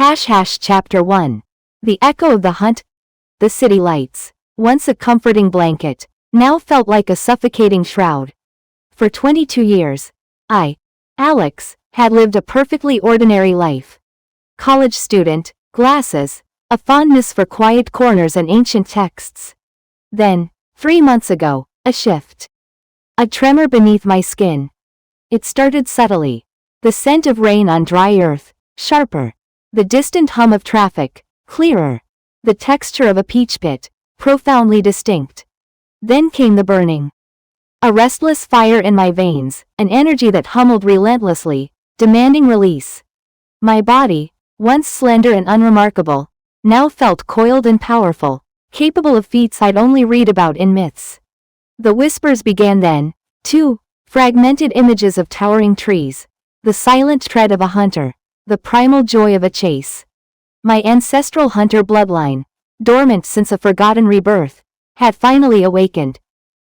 Chapter 1. The echo of the hunt. The city lights, once a comforting blanket, now felt like a suffocating shroud. For 22 years, I, Alex, had lived a perfectly ordinary life. College student, glasses, a fondness for quiet corners and ancient texts. Then, 3 months ago, a shift. A tremor beneath my skin. It started subtly. The scent of rain on dry earth, sharper. The distant hum of traffic, clearer. The texture of a peach pit, profoundly distinct. Then came the burning. A restless fire in my veins, an energy that hummed relentlessly, demanding release. My body, once slender and unremarkable, now felt coiled and powerful, capable of feats I'd only read about in myths. The whispers began then, too, fragmented images of towering trees, the silent tread of a hunter, the primal joy of a chase. My ancestral hunter bloodline, dormant since a forgotten rebirth, had finally awakened.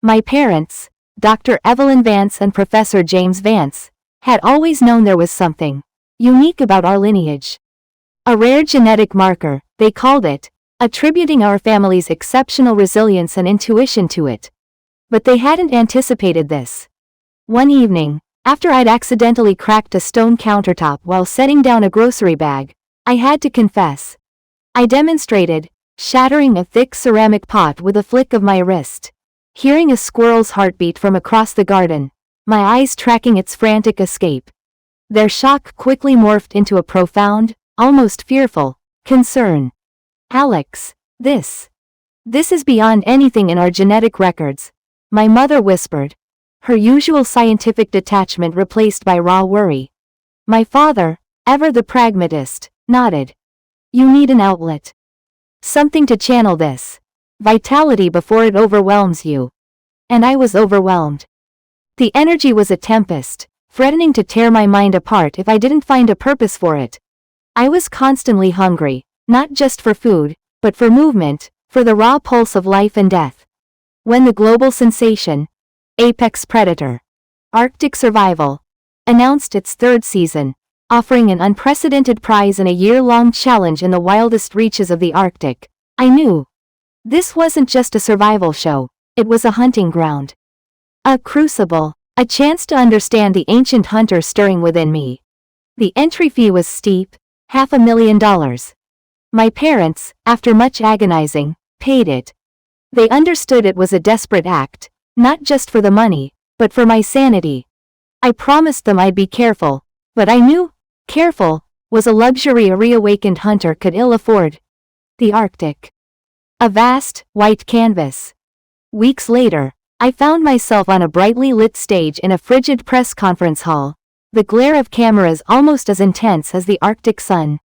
My parents, Dr. Evelyn Vance and Professor James Vance, had always known there was something unique about our lineage. A rare genetic marker, they called it, attributing our family's exceptional resilience and intuition to it. But they hadn't anticipated this. One evening, after I'd accidentally cracked a stone countertop while setting down a grocery bag, I had to confess. I demonstrated, shattering a thick ceramic pot with a flick of my wrist. Hearing a squirrel's heartbeat from across the garden, my eyes tracking its frantic escape. Their shock quickly morphed into a profound, almost fearful, concern. Alex, this is beyond anything in our genetic records, my mother whispered. Her usual scientific detachment replaced by raw worry. My father, ever the pragmatist, nodded. You need an outlet. Something to channel this vitality before it overwhelms you. And I was overwhelmed. The energy was a tempest, threatening to tear my mind apart if I didn't find a purpose for it. I was constantly hungry, not just for food, but for movement, for the raw pulse of life and death. When the global sensation, Apex Predator, Arctic Survival, announced its third season, offering an unprecedented prize in a year-long challenge in the wildest reaches of the Arctic, I knew. This wasn't just a survival show, it was a hunting ground. A crucible, a chance to understand the ancient hunter stirring within me. The entry fee was steep, $500,000. My parents, after much agonizing, paid it. They understood it was a desperate act. Not just for the money, but for my sanity. I promised them I'd be careful, but I knew, careful, was a luxury a reawakened hunter could ill afford. The Arctic. A vast, white canvas. Weeks later, I found myself on a brightly lit stage in a frigid press conference hall, the glare of cameras almost as intense as the Arctic sun.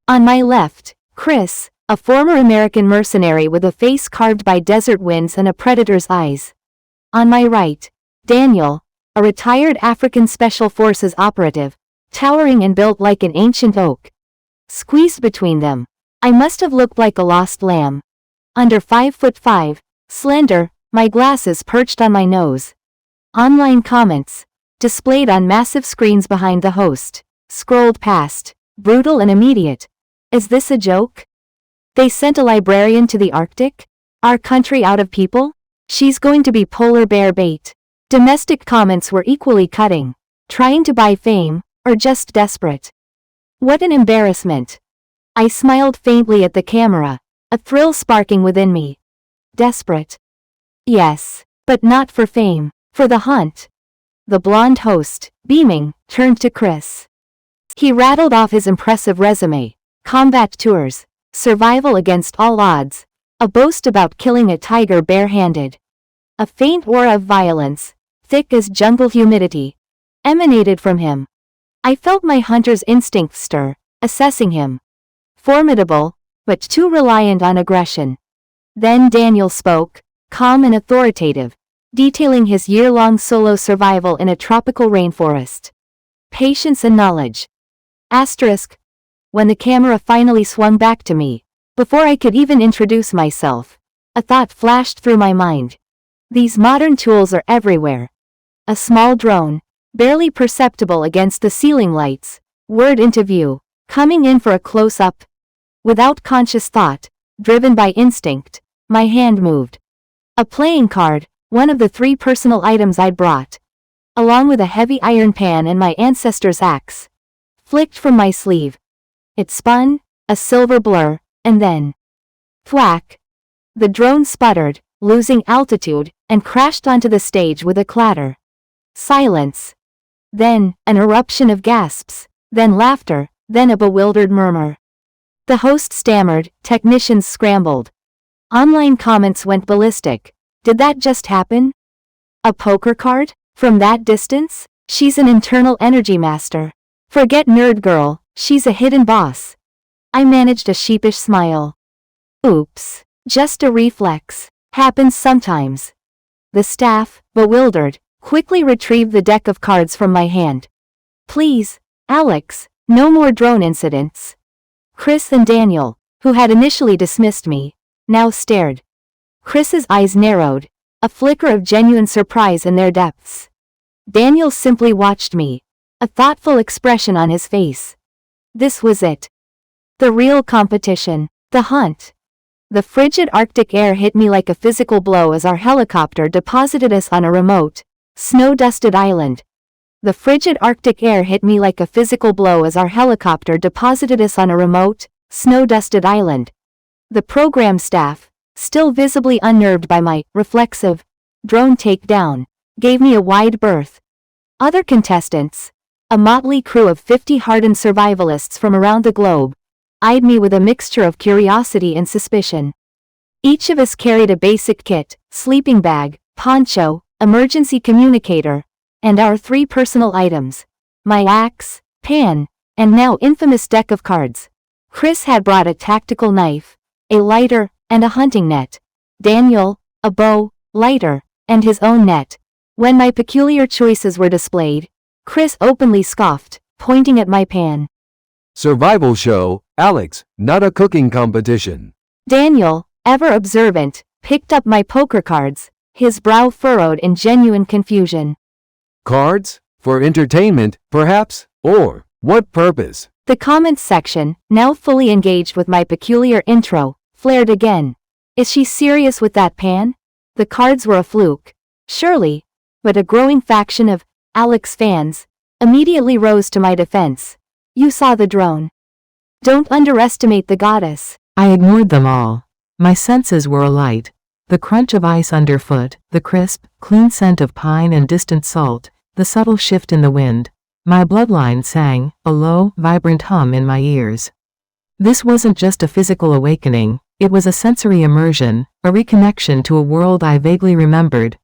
On my left, Chris, a former American mercenary with a face carved by desert winds and a predator's eyes. On my right, Daniel, a retired African Special Forces operative, towering and built like an ancient oak. Squeezed between them, I must have looked like a lost lamb. Under 5'5", slender, my glasses perched on my nose. Online comments, displayed on massive screens behind the host, scrolled past, brutal and immediate. Is this a joke? They sent a librarian to the Arctic? Our country out of people? She's going to be polar bear bait. Domestic comments were equally cutting. Trying to buy fame, or just desperate. What an embarrassment. I smiled faintly at the camera, a thrill sparking within me. Desperate. Yes, but not for fame, for the hunt. The blonde host, beaming, turned to Chris. He rattled off his impressive resume, combat tours, survival against all odds, a boast about killing a tiger barehanded. A faint aura of violence, thick as jungle humidity, emanated from him. I felt my hunter's instincts stir, assessing him. Formidable, but too reliant on aggression. Then Daniel spoke, calm and authoritative, detailing his year-long solo survival in a tropical rainforest. Patience and knowledge. Asterisk. When the camera finally swung back to me, before I could even introduce myself, a thought flashed through my mind. These modern tools are everywhere. A small drone, barely perceptible against the ceiling lights, whirred into view, coming in for a close-up. Without conscious thought, driven by instinct, my hand moved. A playing card, one of the 3 personal items I'd brought, along with a heavy iron pan and my ancestor's axe, flicked from my sleeve. It spun, a silver blur, and then, thwack! The drone sputtered, losing altitude, and crashed onto the stage with a clatter. Silence. Then, an eruption of gasps, then laughter, then a bewildered murmur. The host stammered, technicians scrambled. Online comments went ballistic. Did that just happen? A poker card? From that distance? She's an internal energy master. Forget nerd girl, she's a hidden boss. I managed a sheepish smile. Oops. Just a reflex. Happens sometimes. The staff, bewildered, quickly retrieved the deck of cards from my hand. Please, Alex, no more drone incidents. Chris and Daniel, who had initially dismissed me, now stared. Chris's eyes narrowed, a flicker of genuine surprise in their depths. Daniel simply watched me, a thoughtful expression on his face. This was it. The real competition, the hunt. The frigid Arctic air hit me like a physical blow as our helicopter deposited us on a remote, snow-dusted island. The frigid Arctic air hit me like a physical blow as our helicopter deposited us on a remote, snow-dusted island. The program staff, still visibly unnerved by my reflexive drone takedown, gave me a wide berth. Other contestants, a motley crew of 50 hardened survivalists from around the globe, eyed me with a mixture of curiosity and suspicion. Each of us carried a basic kit, sleeping bag, poncho, emergency communicator, and our 3 personal items, my axe, pan, and now infamous deck of cards. Chris had brought a tactical knife, a lighter, and a hunting net. Daniel, a bow, lighter, and his own net. When my peculiar choices were displayed, Chris openly scoffed, pointing at my pan. Survival show, Alex, not a cooking competition. Daniel, ever observant, picked up my poker cards, his brow furrowed in genuine confusion. Cards? For entertainment, perhaps? Or, what purpose? The comments section, now fully engaged with my peculiar intro, flared again. Is she serious with that pan? The cards were a fluke. Surely. But a growing faction of Alex fans immediately rose to my defense. You saw the drone. Don't underestimate the goddess. I ignored them all. My senses were alight. The crunch of ice underfoot, the crisp, clean scent of pine and distant salt, the subtle shift in the wind. My bloodline sang, a low, vibrant hum in my ears. This wasn't just a physical awakening, it was a sensory immersion, a reconnection to a world I vaguely remembered.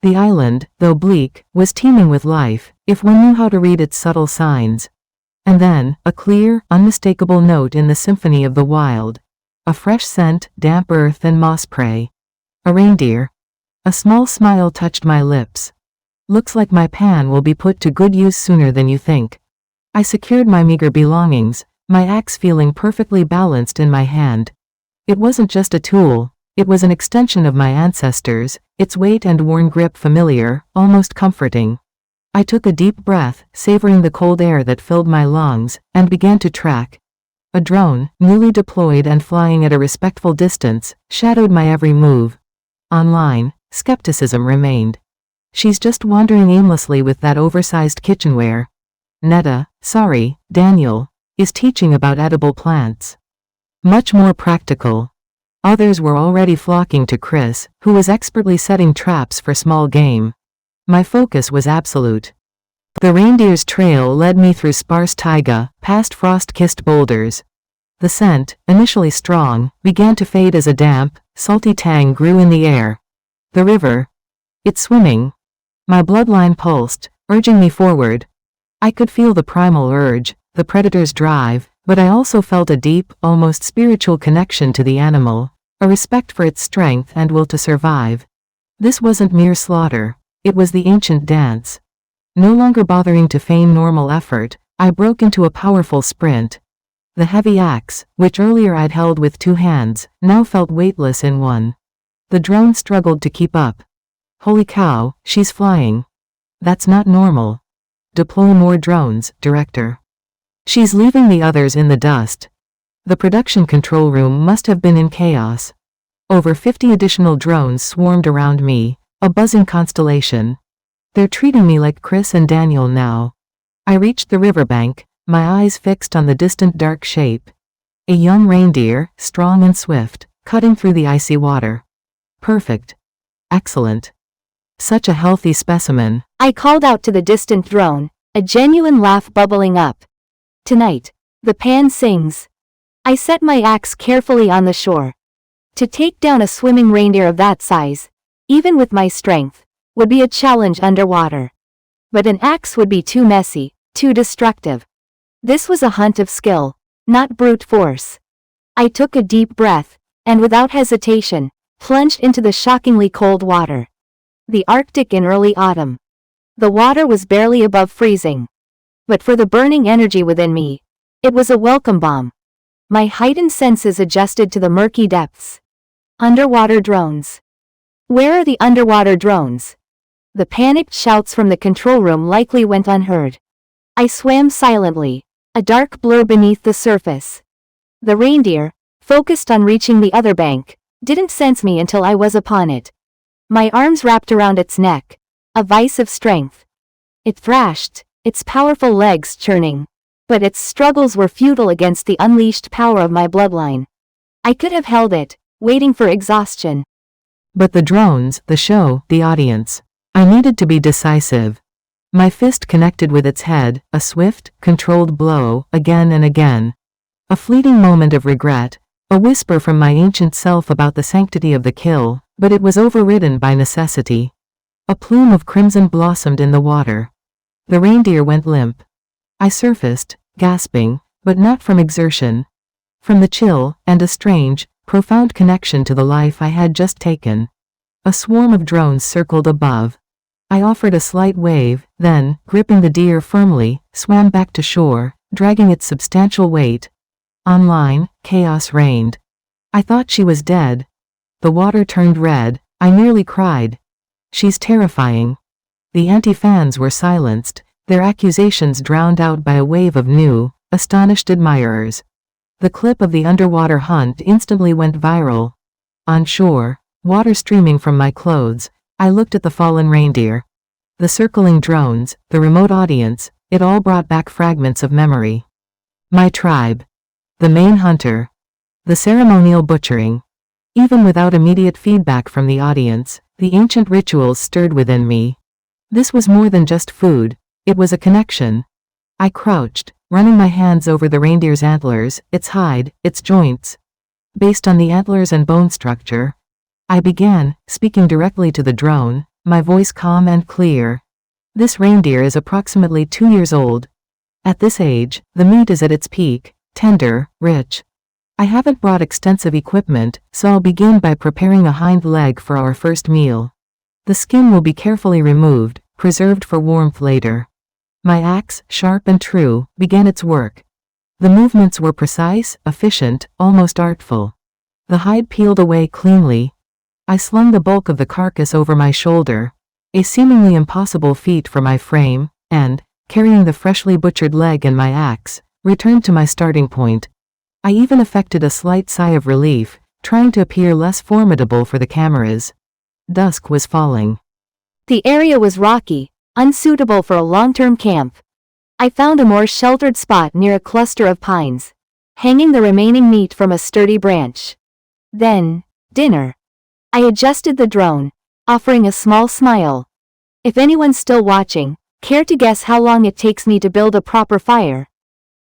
The island, though bleak, was teeming with life, if one knew how to read its subtle signs. And then, a clear, unmistakable note in the symphony of the wild. A fresh scent, damp earth and moss prey. A reindeer. A small smile touched my lips. Looks like my pan will be put to good use sooner than you think. I secured my meager belongings, my axe feeling perfectly balanced in my hand. It wasn't just a tool, it was an extension of my ancestors, its weight and worn grip familiar, almost comforting. I took a deep breath, savoring the cold air that filled my lungs, and began to track. A drone, newly deployed and flying at a respectful distance, shadowed my every move. Online, skepticism remained. She's just wandering aimlessly with that oversized kitchenware. Daniel, is teaching about edible plants. Much more practical. Others were already flocking to Chris, who was expertly setting traps for small game. My focus was absolute. The reindeer's trail led me through sparse taiga, past frost-kissed boulders. The scent, initially strong, began to fade as a damp, salty tang grew in the air. The river. It's swimming. My bloodline pulsed, urging me forward. I could feel the primal urge, the predator's drive, but I also felt a deep, almost spiritual connection to the animal, a respect for its strength and will to survive. This wasn't mere slaughter. It was the ancient dance. No longer bothering to feign normal effort, I broke into a powerful sprint. The heavy axe, which earlier I'd held with 2 hands, now felt weightless in one. The drone struggled to keep up. Holy cow, she's flying. That's not normal. Deploy more drones, Director. She's leaving the others in the dust. The production control room must have been in chaos. Over 50 additional drones swarmed around me, a buzzing constellation. They're treating me like Chris and Daniel now. I reached the riverbank, my eyes fixed on the distant dark shape. A young reindeer, strong and swift, cutting through the icy water. Perfect. Excellent. Such a healthy specimen. I called out to the distant drone, a genuine laugh bubbling up. Tonight, the pan sings. I set my axe carefully on the shore. To take down a swimming reindeer of that size, even with my strength, would be a challenge underwater. But an axe would be too messy, too destructive. This was a hunt of skill, not brute force. I took a deep breath, and without hesitation, plunged into the shockingly cold water. The Arctic in early autumn. The water was barely above freezing. But for the burning energy within me, it was a welcome balm. My heightened senses adjusted to the murky depths. Underwater drones. Where are the underwater drones? The panicked shouts from the control room likely went unheard. I swam silently, a dark blur beneath the surface. The reindeer, focused on reaching the other bank, didn't sense me until I was upon it. My arms wrapped around its neck, a vice of strength. It thrashed, its powerful legs churning, but its struggles were futile against the unleashed power of my bloodline. I could have held it, waiting for exhaustion. But the drones, the show, the audience. I needed to be decisive. My fist connected with its head, a swift, controlled blow, again and again. A fleeting moment of regret, a whisper from my ancient self about the sanctity of the kill, but it was overridden by necessity. A plume of crimson blossomed in the water. The reindeer went limp. I surfaced, gasping, but not from exertion. From the chill, and a strange, profound connection to the life I had just taken. A swarm of drones circled above. I offered a slight wave, then, gripping the deer firmly, swam back to shore, dragging its substantial weight. Online, chaos reigned. I thought she was dead. The water turned red, I nearly cried. She's terrifying. The anti-fans were silenced, their accusations drowned out by a wave of new, astonished admirers. The clip of the underwater hunt instantly went viral. On shore, water streaming from my clothes, I looked at the fallen reindeer. The circling drones, the remote audience, it all brought back fragments of memory. My tribe. The main hunter. The ceremonial butchering. Even without immediate feedback from the audience, the ancient rituals stirred within me. This was more than just food, it was a connection. I crouched, running my hands over the reindeer's antlers, its hide, its joints. Based on the antlers and bone structure, I began, speaking directly to the drone, my voice calm and clear. This reindeer is approximately 2 years old. At this age, the meat is at its peak, tender, rich. I haven't brought extensive equipment, so I'll begin by preparing a hind leg for our first meal. The skin will be carefully removed, preserved for warmth later. My axe, sharp and true, began its work. The movements were precise, efficient, almost artful. The hide peeled away cleanly. I slung the bulk of the carcass over my shoulder, a seemingly impossible feat for my frame, and, carrying the freshly butchered leg and my axe, returned to my starting point. I even affected a slight sigh of relief, trying to appear less formidable for the cameras. Dusk was falling. The area was rocky, unsuitable for a long-term camp. I found a more sheltered spot near a cluster of pines, hanging the remaining meat from a sturdy branch. Then, dinner. I adjusted the drone, offering a small smile. If anyone's still watching, care to guess how long it takes me to build a proper fire?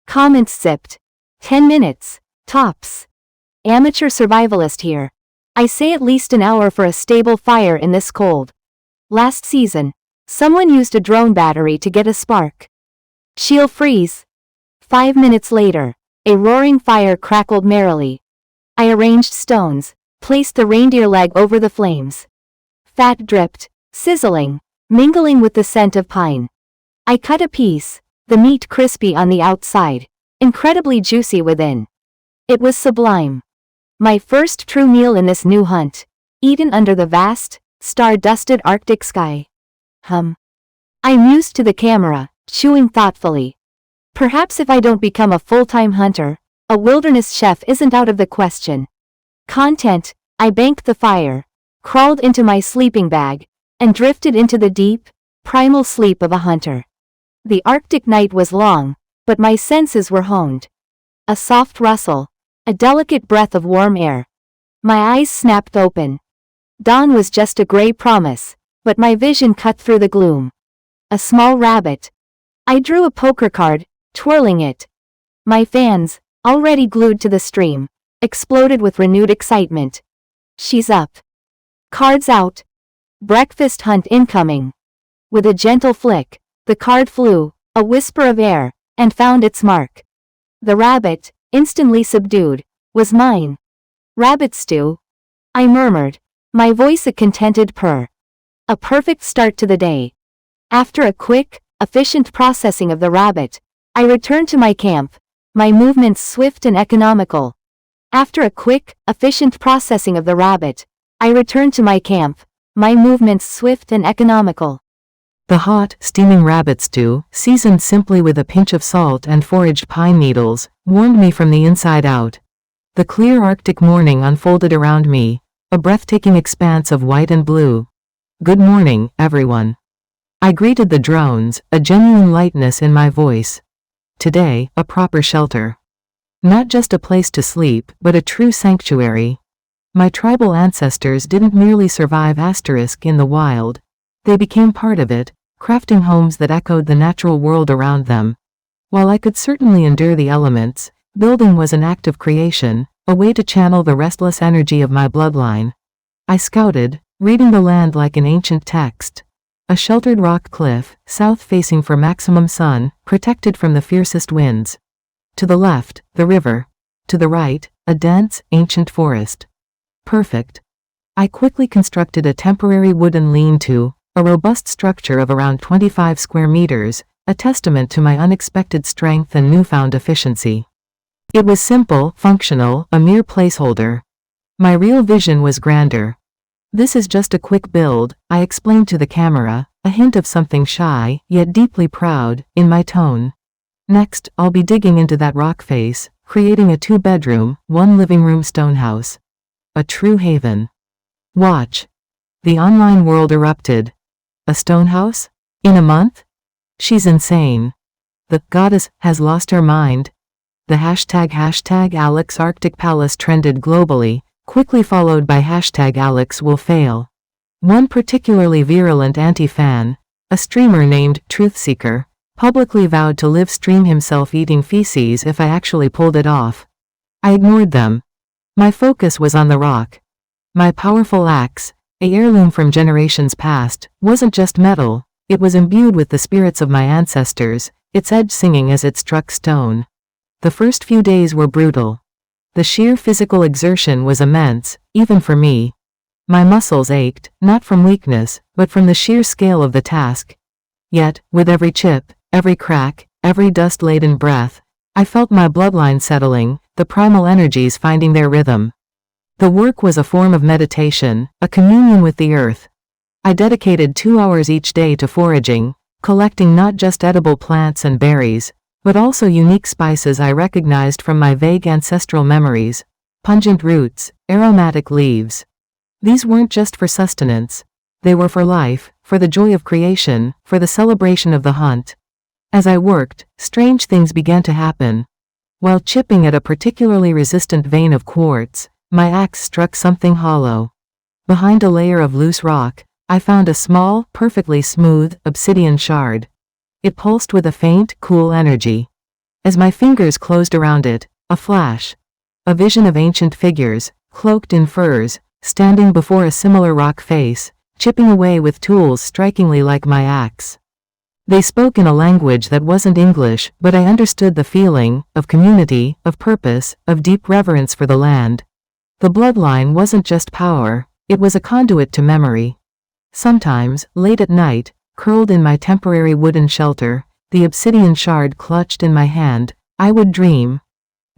Comments zipped. 10 minutes, tops. Amateur survivalist here. I say at least an hour for a stable fire in this cold. Last season, someone used a drone battery to get a spark. She'll freeze. 5 minutes later, a roaring fire crackled merrily. I arranged stones, placed the reindeer leg over the flames. Fat dripped, sizzling, mingling with the scent of pine. I cut a piece, the meat crispy on the outside, incredibly juicy within. It was sublime. My first true meal in this new hunt, eaten under the vast, star-dusted Arctic sky. I mused to the camera, chewing thoughtfully. Perhaps if I don't become a full-time hunter, a wilderness chef isn't out of the question. Content, I banked the fire, crawled into my sleeping bag, and drifted into the deep, primal sleep of a hunter. The Arctic night was long, but my senses were honed. A soft rustle, a delicate breath of warm air. My eyes snapped open. Dawn was just a gray promise, but my vision cut through the gloom. A small rabbit. I drew a poker card, twirling it. My fans, already glued to the stream, exploded with renewed excitement. She's up. Cards out. Breakfast hunt incoming. With a gentle flick, the card flew, a whisper of air, and found its mark. The rabbit, instantly subdued, was mine. Rabbit stew. I murmured, my voice a contented purr. A perfect start to the day. After a quick, efficient processing of the rabbit, I returned to my camp, my movements swift and economical. After a quick, efficient processing of the rabbit, I returned to my camp, my movements swift and economical. The hot, steaming rabbit stew, seasoned simply with a pinch of salt and foraged pine needles, warmed me from the inside out. The clear Arctic morning unfolded around me, a breathtaking expanse of white and blue. Good morning, everyone. I greeted the drones, a genuine lightness in my voice. Today, a proper shelter. Not just a place to sleep, but a true sanctuary. My tribal ancestors didn't merely survive in the wild. They became part of it, crafting homes that echoed the natural world around them. While I could certainly endure the elements, building was an act of creation, a way to channel the restless energy of my bloodline. I scouted, reading the land like an ancient text. A sheltered rock cliff, south-facing for maximum sun, protected from the fiercest winds. To the left, the river. To the right, a dense, ancient forest. Perfect. I quickly constructed a temporary wooden lean-to, a robust structure of around 25 square meters, a testament to my unexpected strength and newfound efficiency. It was simple, functional, a mere placeholder. My real vision was grander. This is just a quick build, I explained to the camera, a hint of something shy, yet deeply proud, in my tone. Next, I'll be digging into that rock face, creating a 2-bedroom, 1-living-room stone house. A true haven. Watch. The online world erupted. A stone house? In a month? She's insane. The goddess has lost her mind. The hashtag Alex Arctic Palace trended globally, quickly followed by hashtag Alex will fail. One particularly virulent anti-fan, a streamer named Truthseeker, publicly vowed to live stream himself eating feces if I actually pulled it off. I ignored them. My focus was on the rock. My powerful axe, a heirloom from generations past, wasn't just metal, it was imbued with the spirits of my ancestors, its edge singing as it struck stone. The first few days were brutal. The sheer physical exertion was immense, even for me. My muscles ached, not from weakness, but from the sheer scale of the task. Yet, with every chip, every crack, every dust-laden breath, I felt my bloodline settling, the primal energies finding their rhythm. The work was a form of meditation, a communion with the earth. I dedicated 2 hours each day to foraging, collecting not just edible plants and berries, but also unique spices I recognized from my vague ancestral memories, pungent roots, aromatic leaves. These weren't just for sustenance. They were for life, for the joy of creation, for the celebration of the hunt. As I worked, strange things began to happen. While chipping at a particularly resistant vein of quartz, my axe struck something hollow. Behind a layer of loose rock, I found a small, perfectly smooth, obsidian shard. It pulsed with a faint, cool energy. As my fingers closed around it, a flash. A vision of ancient figures, cloaked in furs, standing before a similar rock face, chipping away with tools strikingly like my axe. They spoke in a language that wasn't English, but I understood the feeling, of community, of purpose, of deep reverence for the land. The bloodline wasn't just power, it was a conduit to memory. Sometimes, late at night, curled in my temporary wooden shelter, the obsidian shard clutched in my hand, I would dream.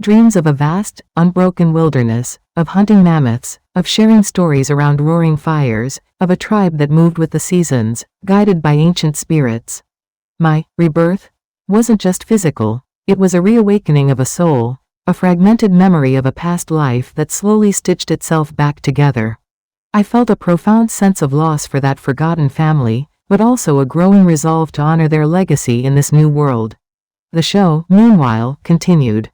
Dreams of a vast, unbroken wilderness, of hunting mammoths, of sharing stories around roaring fires, of a tribe that moved with the seasons, guided by ancient spirits. My rebirth wasn't just physical, it was a reawakening of a soul, a fragmented memory of a past life that slowly stitched itself back together. I felt a profound sense of loss for that forgotten family, but also a growing resolve to honor their legacy in this new world. The show, meanwhile, continued.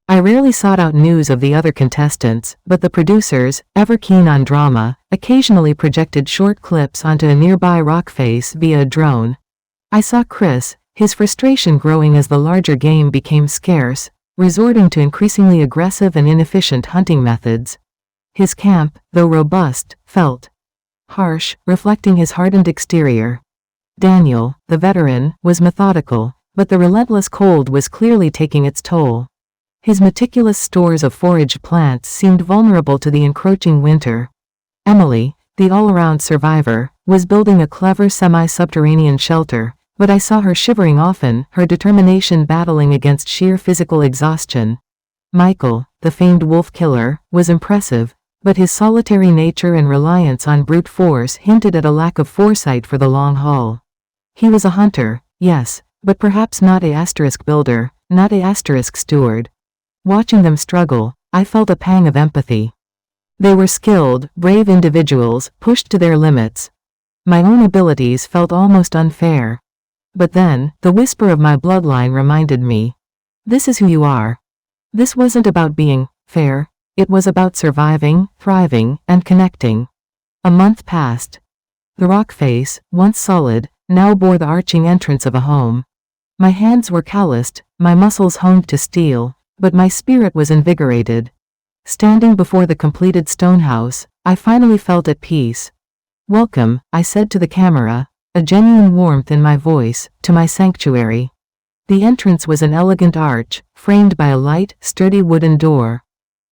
I rarely sought out news of the other contestants, but the producers, ever keen on drama, occasionally projected short clips onto a nearby rock face via a drone. I saw Chris, his frustration growing as the larger game became scarce, resorting to increasingly aggressive and inefficient hunting methods. His camp, though robust, felt harsh, reflecting his hardened exterior. Daniel, the veteran, was methodical, but the relentless cold was clearly taking its toll. His meticulous stores of foraged plants seemed vulnerable to the encroaching winter. Emily, the all-around survivor, was building a clever semi-subterranean shelter, but I saw her shivering often, her determination battling against sheer physical exhaustion. Michael, the famed wolf killer, was impressive, but his solitary nature and reliance on brute force hinted at a lack of foresight for the long haul. He was a hunter, yes, but perhaps not a builder, not a steward. Watching them struggle, I felt a pang of empathy. They were skilled, brave individuals, pushed to their limits. My own abilities felt almost unfair. But then, the whisper of my bloodline reminded me. This is who you are. This wasn't about being fair, it was about surviving, thriving, and connecting. A month passed. The rock face, once solid, now bore the arching entrance of a home. My hands were calloused, my muscles honed to steel, but my spirit was invigorated. Standing before the completed stone house, I finally felt at peace. Welcome, I said to the camera, a genuine warmth in my voice, to my sanctuary. The entrance was an elegant arch, framed by a light, sturdy wooden door.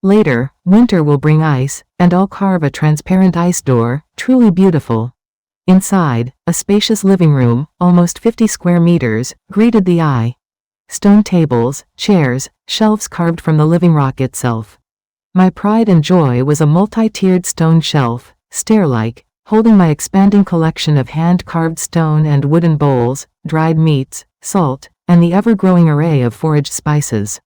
Later, winter will bring ice, and I'll carve a transparent ice door, truly beautiful. Inside, a spacious living room, almost 50 square meters, greeted the eye. Stone tables, chairs, shelves carved from the living rock itself. My pride and joy was a multi-tiered stone shelf, stair-like, holding my expanding collection of hand-carved stone and wooden bowls, dried meats, salt, and the ever-growing array of foraged spices.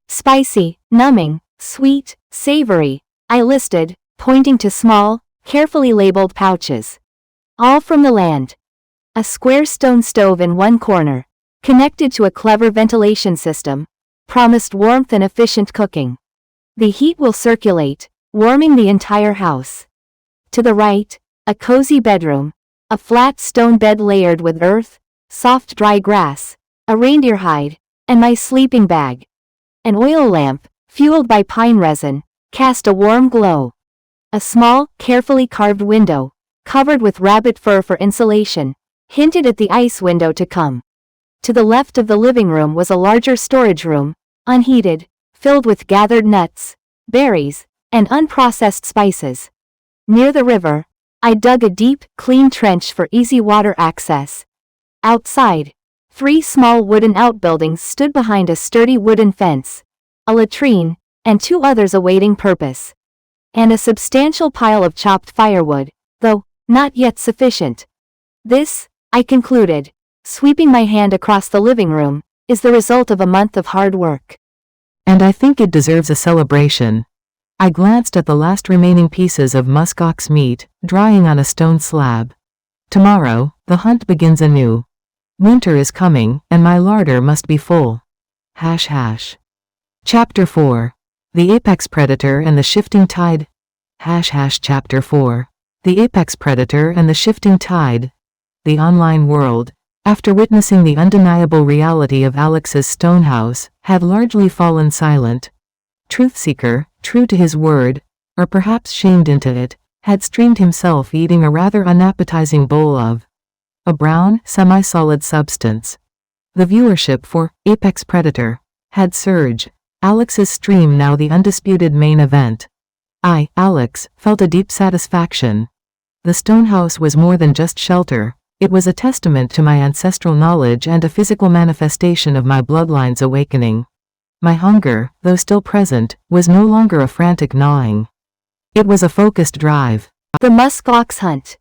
Spicy, numbing, sweet, savory, I listed, pointing to small, carefully labeled pouches. All from the land. A square stone stove in one corner, connected to a clever ventilation system, promised warmth and efficient cooking. The heat will circulate, warming the entire house. To the right, a cozy bedroom, a flat stone bed layered with earth, soft dry grass, a reindeer hide, and my sleeping bag. An oil lamp, fueled by pine resin, cast a warm glow. A small, carefully carved window, covered with rabbit fur for insulation, hinted at the ice window to come. To the left of the living room was a larger storage room, unheated, filled with gathered nuts, berries, and unprocessed spices. Near the river, I dug a deep, clean trench for easy water access. Outside, 3 small wooden outbuildings stood behind a sturdy wooden fence, a latrine, and 2 others awaiting purpose. And a substantial pile of chopped firewood, though not yet sufficient. This, I concluded, sweeping my hand across the living room, is the result of a month of hard work. And I think it deserves a celebration. I glanced at the last remaining pieces of muskox meat, drying on a stone slab. Tomorrow, the hunt begins anew. Winter is coming, and my larder must be full. Chapter 4. The Apex Predator and the Shifting Tide. Chapter 4. The Apex Predator and the Shifting Tide. The online world, after witnessing the undeniable reality of Alex's stone house, had largely fallen silent. Truthseeker, true to his word, or perhaps shamed into it, had streamed himself eating a rather unappetizing bowl of a brown, semi-solid substance. The viewership for Apex Predator had surged, Alex's stream now the undisputed main event. I, Alex, felt a deep satisfaction. The stone house was more than just shelter. It was a testament to my ancestral knowledge and a physical manifestation of my bloodline's awakening. My hunger, though still present, was no longer a frantic gnawing. It was a focused drive. The muskox hunt.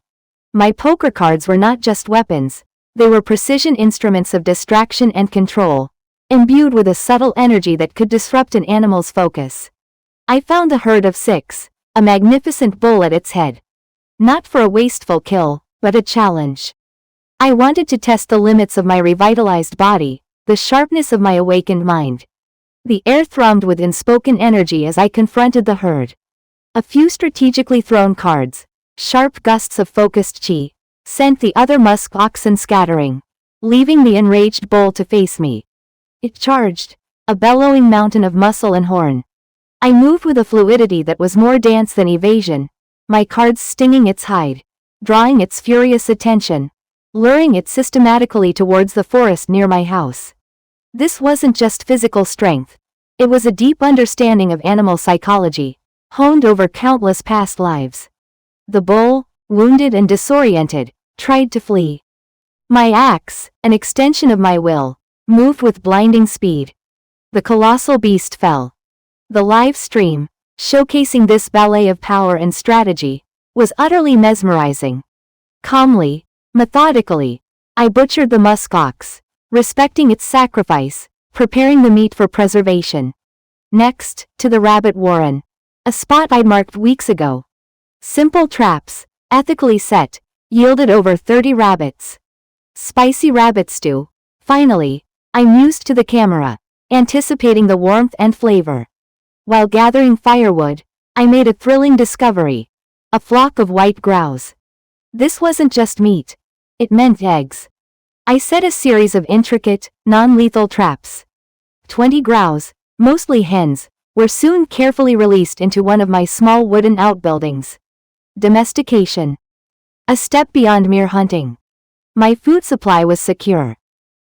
My poker cards were not just weapons, They were precision instruments of distraction and control, imbued with a subtle energy that could disrupt an animal's focus. I found the herd of 6, a magnificent bull at its head. Not for a wasteful kill, but a challenge. I wanted to test the limits of my revitalized body, the sharpness of my awakened mind. The air thrummed with unspoken energy as I confronted the herd. A few strategically thrown cards, sharp gusts of focused chi, sent the other musk oxen scattering, leaving the enraged bull to face me. It charged, a bellowing mountain of muscle and horn. I moved with a fluidity that was more dance than evasion, my cards stinging its hide, drawing its furious attention, luring it systematically towards the forest near my house. This wasn't just physical strength. It was a deep understanding of animal psychology, honed over countless past lives. The bull, wounded and disoriented, tried to flee. My axe, an extension of my will, moved with blinding speed. The colossal beast fell. The live stream, showcasing this ballet of power and strategy, was utterly mesmerizing. Calmly, methodically, I butchered the musk ox, respecting its sacrifice, preparing the meat for preservation. Next, to the rabbit warren, a spot I'd marked weeks ago. Simple traps, ethically set, yielded over 30 rabbits. Spicy rabbit stew. Finally, I mused to the camera, anticipating the warmth and flavor. While gathering firewood, I made a thrilling discovery. A flock of white grouse. This wasn't just meat. It meant eggs. I set a series of intricate, non-lethal traps. 20 grouse, mostly hens, were soon carefully released into one of my small wooden outbuildings. Domestication. A step beyond mere hunting. My food supply was secure.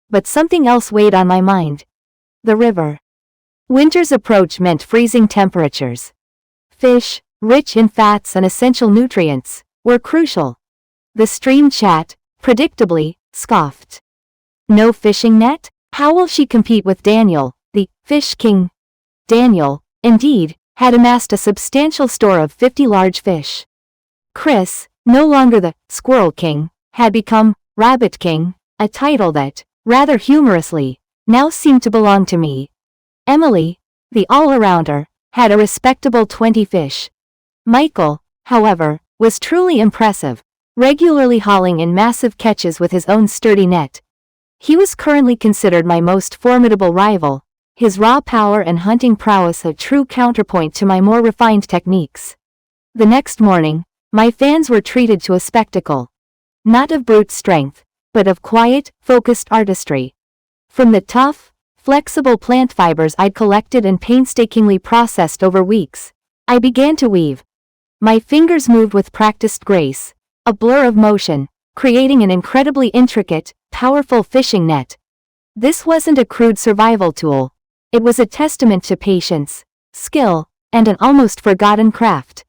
But something else weighed on my mind. The river. Winter's approach meant freezing temperatures. Fish, rich in fats and essential nutrients, were crucial. The stream chat, predictably, scoffed. No fishing net? How will she compete with Daniel, the fish king? Daniel, indeed, had amassed a substantial store of 50 large fish. Chris, no longer the squirrel king, had become rabbit king, a title that, rather humorously, now seemed to belong to me. Emily, the all-arounder, had a respectable 20 fish. Michael, however, was truly impressive, regularly hauling in massive catches with his own sturdy net. He was currently considered my most formidable rival, his raw power and hunting prowess a true counterpoint to my more refined techniques. The next morning, my fans were treated to a spectacle. Not of brute strength, but of quiet, focused artistry. From the tough, flexible plant fibers I'd collected and painstakingly processed over weeks, I began to weave. My fingers moved with practiced grace, a blur of motion, creating an incredibly intricate, powerful fishing net. This wasn't a crude survival tool. It was a testament to patience, skill, and an almost forgotten craft.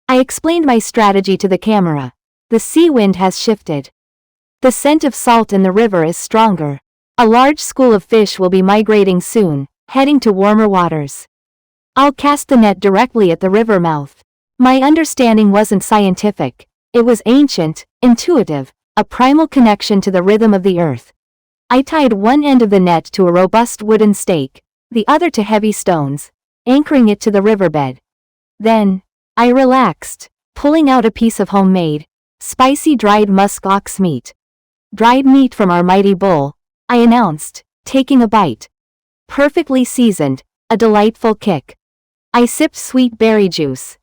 I explained my strategy to the camera. The sea wind has shifted. The scent of salt in the river is stronger. A large school of fish will be migrating soon, heading to warmer waters. I'll cast the net directly at the river mouth. My understanding wasn't scientific. It was ancient, intuitive, a primal connection to the rhythm of the earth. I tied one end of the net to a robust wooden stake, the other to heavy stones, anchoring it to the riverbed. Then, I relaxed, pulling out a piece of homemade, spicy dried musk ox meat. Dried meat from our mighty bull, I announced, taking a bite. Perfectly seasoned, a delightful kick. I sipped sweet berry juice.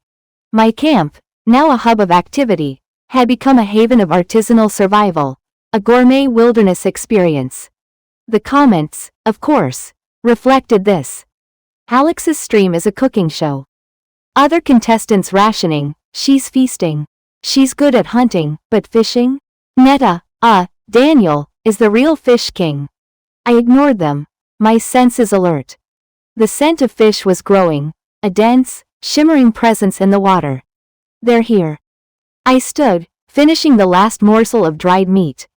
My camp, now a hub of activity, had become a haven of artisanal survival, a gourmet wilderness experience. The comments, of course, reflected this. Alex's stream is a cooking show. Other contestants rationing, she's feasting. She's good at hunting, but fishing? Netta, Daniel, is the real fish king. I ignored them, my senses alert. The scent of fish was growing, a dense, shimmering presence in the water. They're here. I stood, finishing the last morsel of dried meat.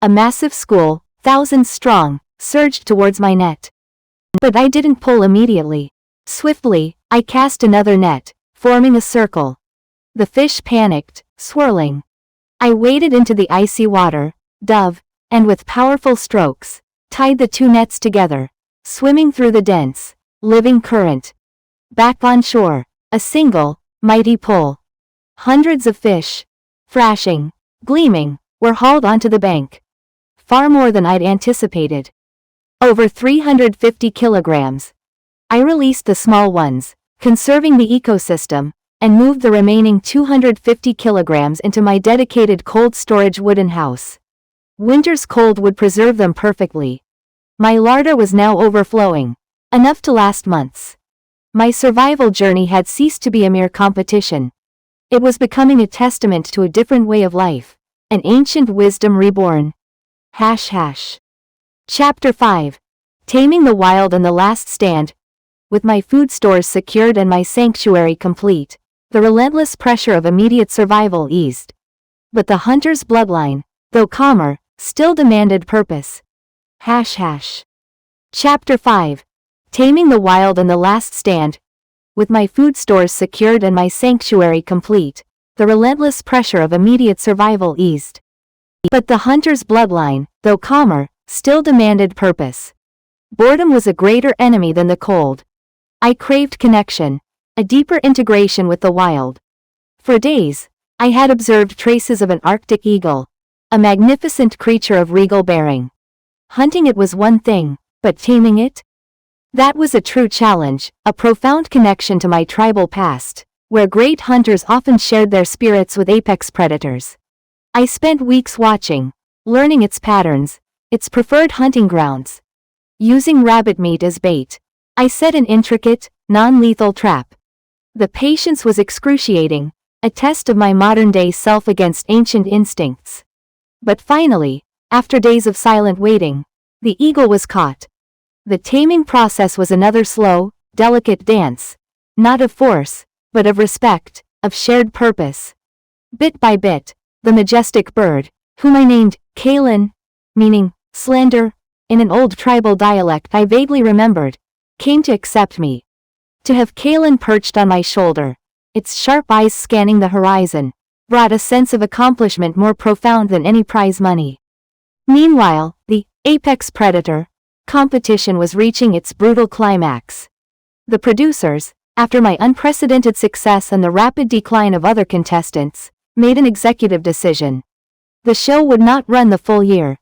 A massive school, thousands strong, surged towards my net. But I didn't pull immediately. Swiftly, I cast another net, forming a circle. The fish panicked, swirling. I waded into the icy water, dove, and with powerful strokes, tied the two nets together, swimming through the dense, living current. Back on shore, a single, mighty pull. Hundreds of fish, thrashing, gleaming, were hauled onto the bank. Far more than I'd anticipated. Over 350 kilograms. I released the small ones, conserving the ecosystem, and moved the remaining 250 kilograms into my dedicated cold storage wooden house. Winter's cold would preserve them perfectly. My larder was now overflowing, enough to last months. My survival journey had ceased to be a mere competition. It was becoming a testament to a different way of life, an ancient wisdom reborn. Chapter 5. Taming the Wild and the Last Stand. With my food stores secured and my sanctuary complete, the relentless pressure of immediate survival eased. But the hunter's bloodline, though calmer, still demanded purpose. Chapter 5. Taming the Wild and the Last Stand. With my food stores secured and my sanctuary complete, the relentless pressure of immediate survival eased. But the hunter's bloodline, though calmer, still demanded purpose. Boredom was a greater enemy than the cold. I craved connection, a deeper integration with the wild. For days, I had observed traces of an Arctic eagle, a magnificent creature of regal bearing. Hunting it was one thing, but taming it? That was a true challenge, a profound connection to my tribal past, where great hunters often shared their spirits with apex predators. I spent weeks watching, learning its patterns, its preferred hunting grounds. Using rabbit meat as bait, I set an intricate, non-lethal trap. The patience was excruciating, a test of my modern-day self against ancient instincts. But finally, after days of silent waiting, the eagle was caught. The taming process was another slow, delicate dance, not of force, but of respect, of shared purpose. Bit by bit, the majestic bird, whom I named Kalen, meaning slender, in an old tribal dialect I vaguely remembered, came to accept me. To have Kalen perched on my shoulder, its sharp eyes scanning the horizon, brought a sense of accomplishment more profound than any prize money. Meanwhile, the apex predator competition was reaching its brutal climax. The producers, after my unprecedented success and the rapid decline of other contestants, made an executive decision. The show would not run the full year.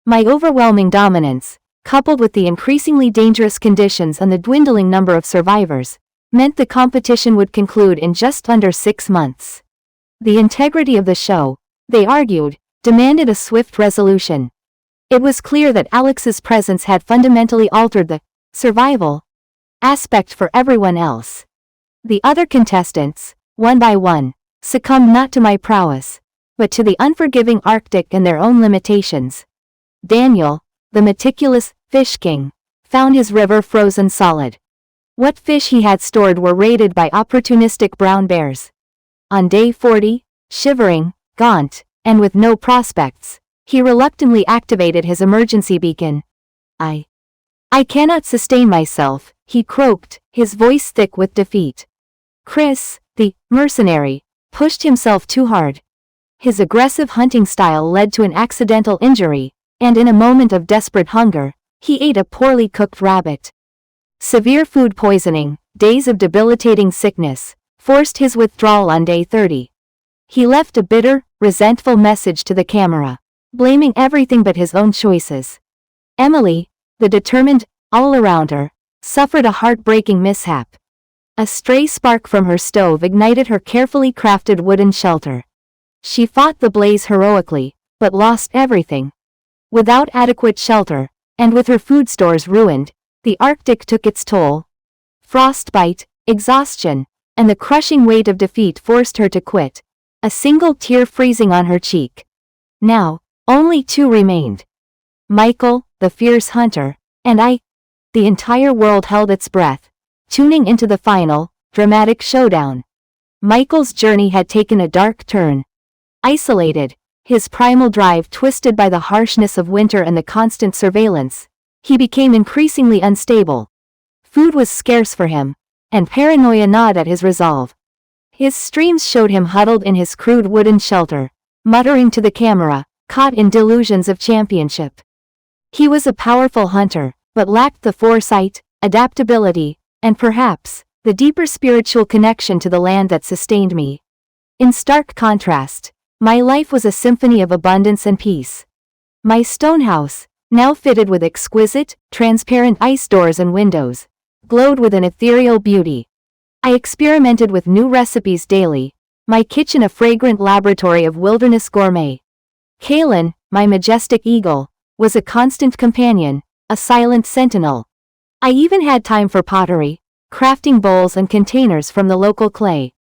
My overwhelming dominance, coupled with the increasingly dangerous conditions and the dwindling number of survivors, meant the competition would conclude in just under 6 months. The integrity of the show, they argued, demanded a swift resolution. It was clear that Alex's presence had fundamentally altered the survival aspect for everyone else. The other contestants, one by one, succumbed not to my prowess, but to the unforgiving Arctic and their own limitations. Daniel, the meticulous fish king, found his river frozen solid. What fish he had stored were raided by opportunistic brown bears. On day 40, shivering, gaunt, and with no prospects, he reluctantly activated his emergency beacon. I cannot sustain myself, he croaked, his voice thick with defeat. Chris, the mercenary, pushed himself too hard. His aggressive hunting style led to an accidental injury, and in a moment of desperate hunger, he ate a poorly cooked rabbit. Severe food poisoning, days of debilitating sickness, forced his withdrawal on day 30. He left a bitter, resentful message to the camera, blaming everything but his own choices. Emily, the determined all-arounder, suffered a heartbreaking mishap. A stray spark from her stove ignited her carefully crafted wooden shelter. She fought the blaze heroically, but lost everything. Without adequate shelter, and with her food stores ruined, the Arctic took its toll. Frostbite, exhaustion, and the crushing weight of defeat forced her to quit, a single tear freezing on her cheek. Now, only 2 remained. Michael, the fierce hunter, and I. The entire world held its breath, tuning into the final, dramatic showdown. Michael's journey had taken a dark turn. Isolated, his primal drive twisted by the harshness of winter and the constant surveillance, he became increasingly unstable. Food was scarce for him, and paranoia gnawed at his resolve. His streams showed him huddled in his crude wooden shelter, muttering to the camera, caught in delusions of championship. He was a powerful hunter, but lacked the foresight, adaptability, and perhaps, the deeper spiritual connection to the land that sustained me. In stark contrast, my life was a symphony of abundance and peace. My stone house, now fitted with exquisite, transparent ice doors and windows, glowed with an ethereal beauty. I experimented with new recipes daily, my kitchen a fragrant laboratory of wilderness gourmet. Kalen, my majestic eagle, was a constant companion, a silent sentinel. I even had time for pottery, crafting bowls and containers from the local clay.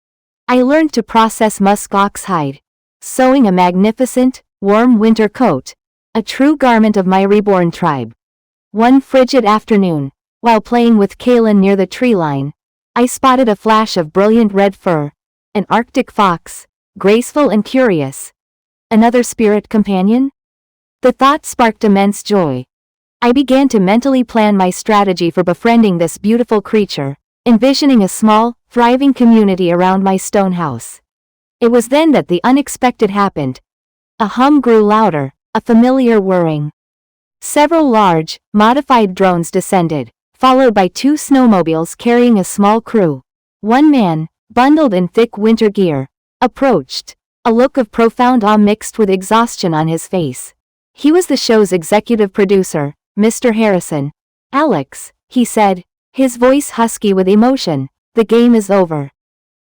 I learned to process musk ox hide, sewing a magnificent, warm winter coat, a true garment of my reborn tribe. One frigid afternoon, while playing with Kalen near the tree line, I spotted a flash of brilliant red fur, an Arctic fox, graceful and curious. Another spirit companion? The thought sparked immense joy. I began to mentally plan my strategy for befriending this beautiful creature, envisioning a small, thriving community around my stone house. It was then that the unexpected happened. A hum grew louder, a familiar whirring. Several large, modified drones descended, followed by two snowmobiles carrying a small crew. One man, bundled in thick winter gear, approached, a look of profound awe mixed with exhaustion on his face. He was the show's executive producer, Mr. Harrison. "Alex," he said, his voice husky with emotion, "the game is over.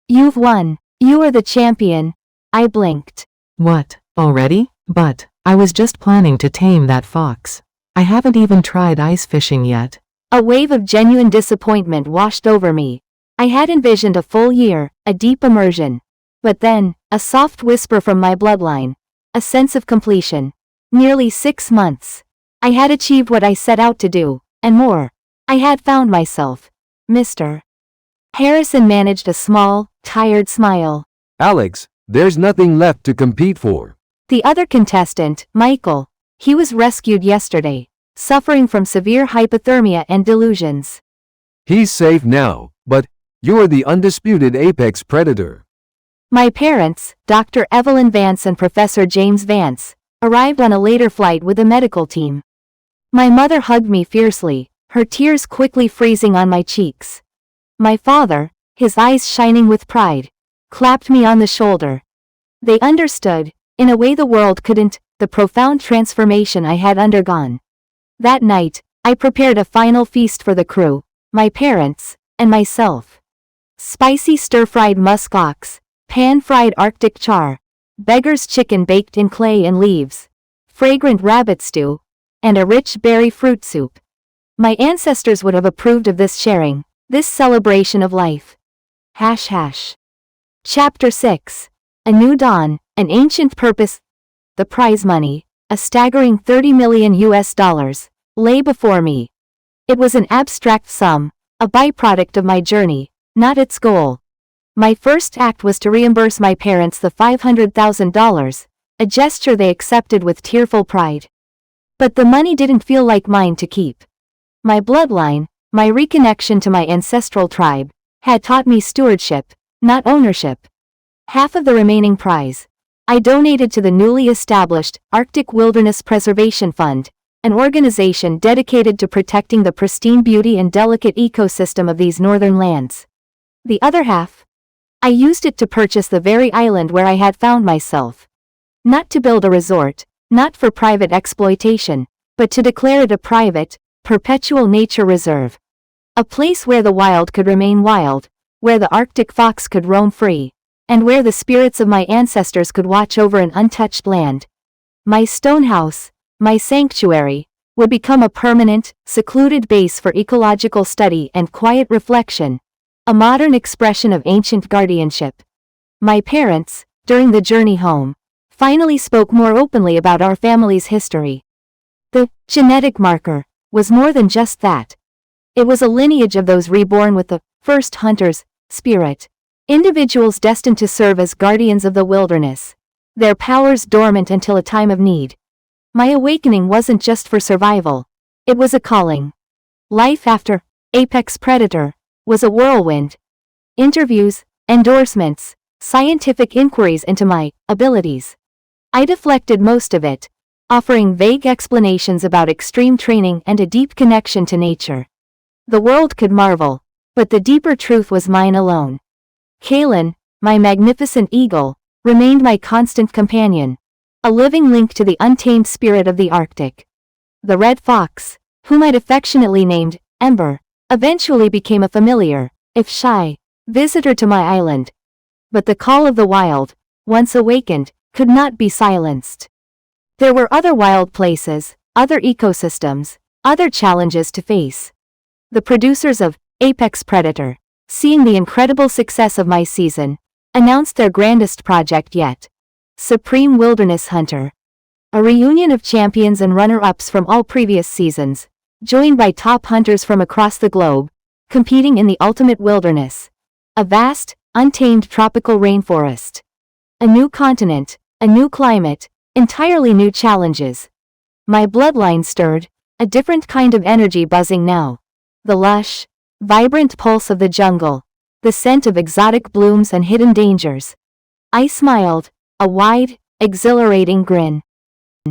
You've won. You are the champion." I blinked. What, already? But, I was just planning to tame that fox. I haven't even tried ice fishing yet. A wave of genuine disappointment washed over me. I had envisioned a full year, a deep immersion. But then, a soft whisper from my bloodline. A sense of completion. Nearly 6 months. I had achieved what I set out to do, and more. I had found myself. Mr. Harrison managed a small, tired smile. Alex, there's nothing left to compete for. The other contestant, Michael. He was rescued yesterday, suffering from severe hypothermia and delusions. He's safe now, but you're the undisputed apex predator. My parents, Dr. Evelyn Vance and Professor James Vance, arrived on a later flight with a medical team. My mother hugged me fiercely, her tears quickly freezing on my cheeks. My father, his eyes shining with pride, clapped me on the shoulder. They understood, in a way the world couldn't, the profound transformation I had undergone. That night, I prepared a final feast for the crew, my parents, and myself. Spicy stir-fried musk ox, pan-fried Arctic char, beggar's chicken baked in clay and leaves, fragrant rabbit stew, and a rich berry fruit soup. My ancestors would have approved of this sharing, this celebration of life. Chapter 6. A New Dawn, an Ancient Purpose. The prize money, a staggering $30 million, lay before me. It was an abstract sum, a byproduct of my journey, not its goal. My first act was to reimburse my parents the $500,000, a gesture they accepted with tearful pride. But the money didn't feel like mine to keep. My bloodline, my reconnection to my ancestral tribe, had taught me stewardship, not ownership. Half of the remaining prize, I donated to the newly established Arctic Wilderness Preservation Fund, an organization dedicated to protecting the pristine beauty and delicate ecosystem of these northern lands. The other half, I used it to purchase the very island where I had found myself. Not to build a resort, not for private exploitation, but to declare it a private, perpetual nature reserve. A place where the wild could remain wild, where the Arctic fox could roam free, and where the spirits of my ancestors could watch over an untouched land. My stone house, my sanctuary, would become a permanent, secluded base for ecological study and quiet reflection, a modern expression of ancient guardianship. My parents, during the journey home, finally spoke more openly about our family's history. The genetic marker was more than just that. It was a lineage of those reborn with the first hunter's spirit, individuals destined to serve as guardians of the wilderness, their powers dormant until a time of need. My awakening wasn't just for survival, it was a calling. Life after apex predator was a whirlwind. Interviews, endorsements, scientific inquiries into my abilities. I deflected most of it, offering vague explanations about extreme training and a deep connection to nature. The world could marvel, but the deeper truth was mine alone. Kalen, my magnificent eagle, remained my constant companion, a living link to the untamed spirit of the Arctic. The red fox, whom I'd affectionately named Ember, eventually became a familiar, if shy, visitor to my island. But the call of the wild, once awakened, could not be silenced. There were other wild places, other ecosystems, other challenges to face. The producers of Apex Predator, seeing the incredible success of my season, announced their grandest project yet. Supreme Wilderness Hunter. A reunion of champions and runner-ups from all previous seasons, joined by top hunters from across the globe, competing in the ultimate wilderness. A vast, untamed tropical rainforest. A new continent, a new climate, entirely new challenges. My bloodline stirred, a different kind of energy buzzing now. The lush, vibrant pulse of the jungle, the scent of exotic blooms and hidden dangers. I smiled, a wide, exhilarating grin.